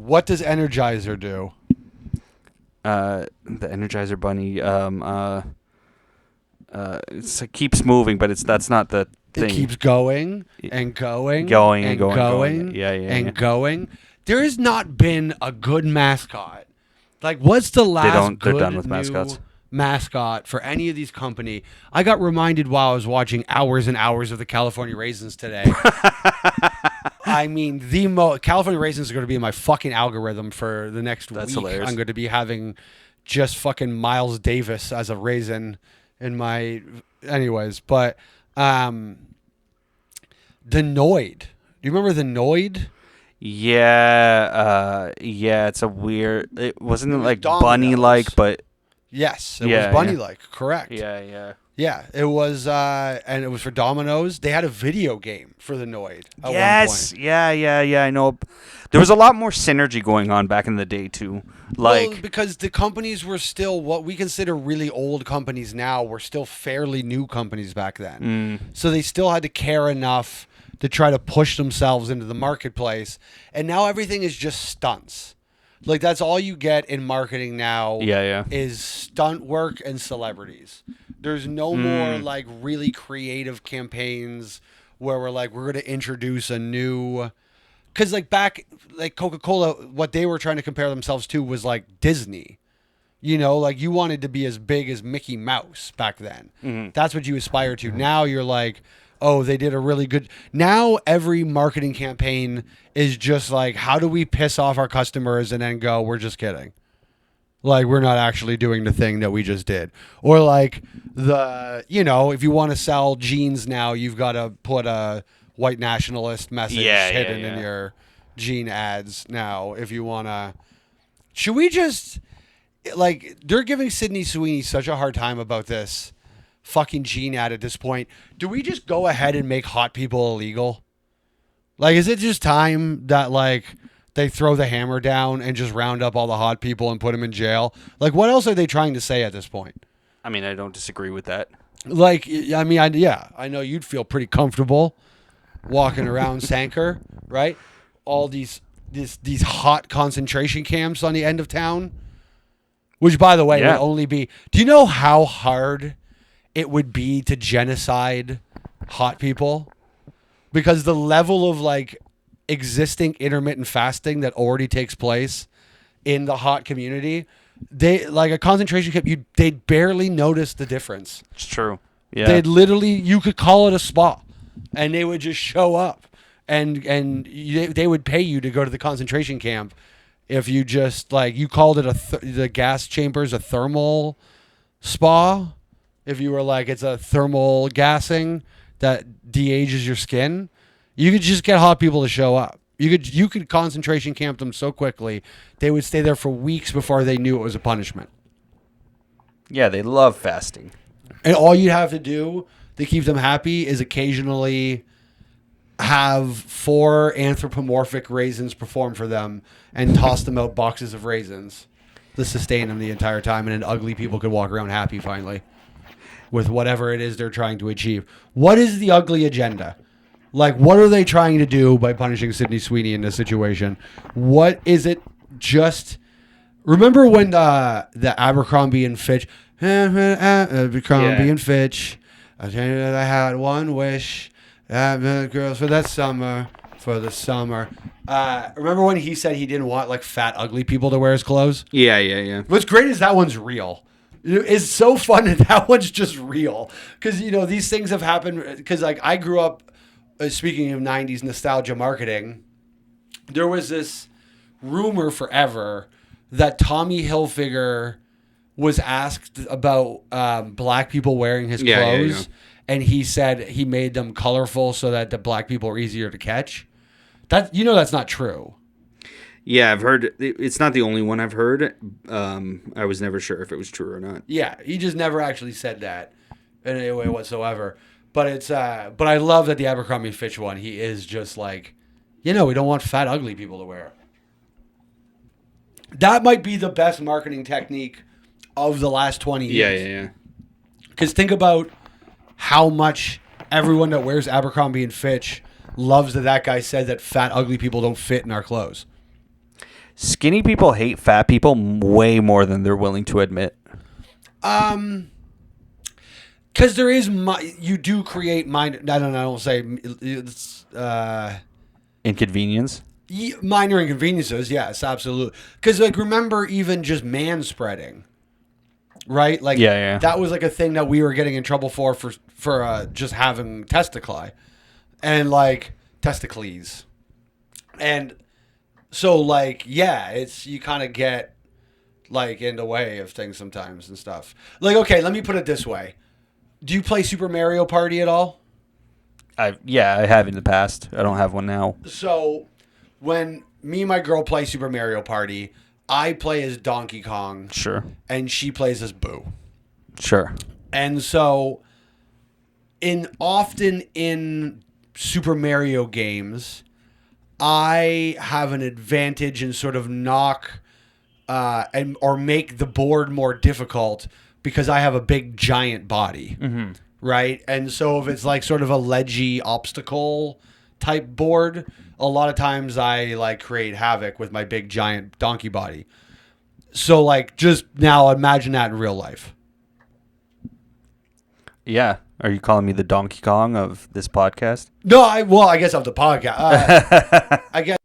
What does Energizer do? The Energizer Bunny. It keeps moving, but that's not the thing. It keeps going and going, going and going. Yeah. and going. There has not been a good mascot. Like, what's the last They're good done with new mascots. mascot for any of these company? I got reminded while I was watching hours and hours of the California Raisins today. I mean, California Raisins are going to be in my fucking algorithm for the next week. Hilarious. I'm going to be having just fucking Miles Davis as a raisin in my... Anyways, but the Noid. Do you remember the Noid? Yeah, it's a weird. It wasn't like Domino's. bunny-like, but Yes, it was bunny-like. Correct. yeah. Yeah, it was, and it was for Domino's. They had a video game for the Noid at Yes, one point. yeah. I know. There was a lot more synergy going on back in the day too. Like, Well, because the companies were still what we consider really old companies now were still fairly new companies back then. So they still had to care enough to try to push themselves into the marketplace. And now everything is just stunts. Like, that's all you get in marketing now is stunt work and celebrities. There's no more, like, really creative campaigns where we're going to introduce a new... Because, like, back, like, Coca-Cola, what they were trying to compare themselves to was, like, Disney. You know, like, you wanted to be as big as Mickey Mouse back then. That's what you aspire to. Now you're like... Oh, they did a really good... Now every marketing campaign is just like, how do we piss off our customers and then go, we're just kidding. Like, we're not actually doing the thing that we just did. Or like if you want to sell jeans now, you've got to put a white nationalist message hidden in your jean ads now if you want to... Should we just... Like, they're giving Sydney Sweeney such a hard time about this fucking gene ad at this point. Do we just go ahead and make hot people illegal? Like, is it just time that, like, they throw the hammer down and just round up all the hot people and put them in jail? Like, what else are they trying to say at this point? I mean, I don't disagree with that. Like, I mean, I know you'd feel pretty comfortable walking around Sanker, right? All these hot concentration camps on the end of town, which, by the way, would only be... Do you know how hard it would be to genocide hot people? Because the level of, like, existing intermittent fasting that already takes place in the hot community, they, like, a concentration camp, they'd barely notice the difference. It's true. Yeah. They'd literally, you could call it a spa and they would just show up and they would pay you to go to the concentration camp if you just, like, you called it the gas chambers a thermal spa. If you were like, it's a thermal gassing that de-ages your skin, you could just get hot people to show up. You could concentration camp them so quickly, they would stay there for weeks before they knew it was a punishment. Yeah, they love fasting. And all you have to do to keep them happy is occasionally have 4 anthropomorphic raisins perform for them and toss them out boxes of raisins to sustain them the entire time, and then ugly people could walk around happy finally with whatever it is they're trying to achieve. What is the ugly agenda? Like, what are they trying to do by punishing Sydney Sweeney in this situation? What is it? Just remember when the Abercrombie and Fitch, and Fitch, I tell you that I had one wish, girls for that summer, for the summer. Remember when he said he didn't want, like, fat ugly people to wear his clothes? Yeah. What's great is that one's real. It's so fun that one's just real. Because, you know, these things have happened. Because, like, I grew up, speaking of 90s nostalgia marketing, there was this rumor forever that Tommy Hilfiger was asked about black people wearing his clothes. And he said he made them colorful so that the black people are easier to catch. That's not true. Yeah, I've heard. It's not the only one I've heard. I was never sure if it was true or not. Yeah, he just never actually said that in any way whatsoever. But it's but I love that the Abercrombie & Fitch one, he is just like, we don't want fat, ugly people to wear. That might be the best marketing technique of the last 20 years. Yeah. Because think about how much everyone that wears Abercrombie & Fitch loves that guy said that fat, ugly people don't fit in our clothes. Skinny people hate fat people way more than they're willing to admit. Because there is you do create mind. I don't say it's Inconvenience. Minor inconveniences. Yes, absolutely. Because like remember even just man spreading, right? Like Yeah. that was like a thing that we were getting in trouble for just having testicles, and like testicles, and so like yeah, it's you kind of get like in the way of things sometimes and stuff. Like okay, let me put it this way. Do you play Super Mario Party at all? I have in the past. I don't have one now. So, when me and my girl play Super Mario Party, I play as Donkey Kong. Sure. And she plays as Boo. Sure. And so, often in Super Mario games, I have an advantage in sort of knock or make the board more difficult because I have a big giant body. Mm-hmm. Right? And so if it's like sort of a ledgy obstacle type board, a lot of times I like create havoc with my big giant donkey body. So like just now imagine that in real life. Yeah. Are you calling me the Donkey Kong of this podcast? No, I guess of the podcast. I guess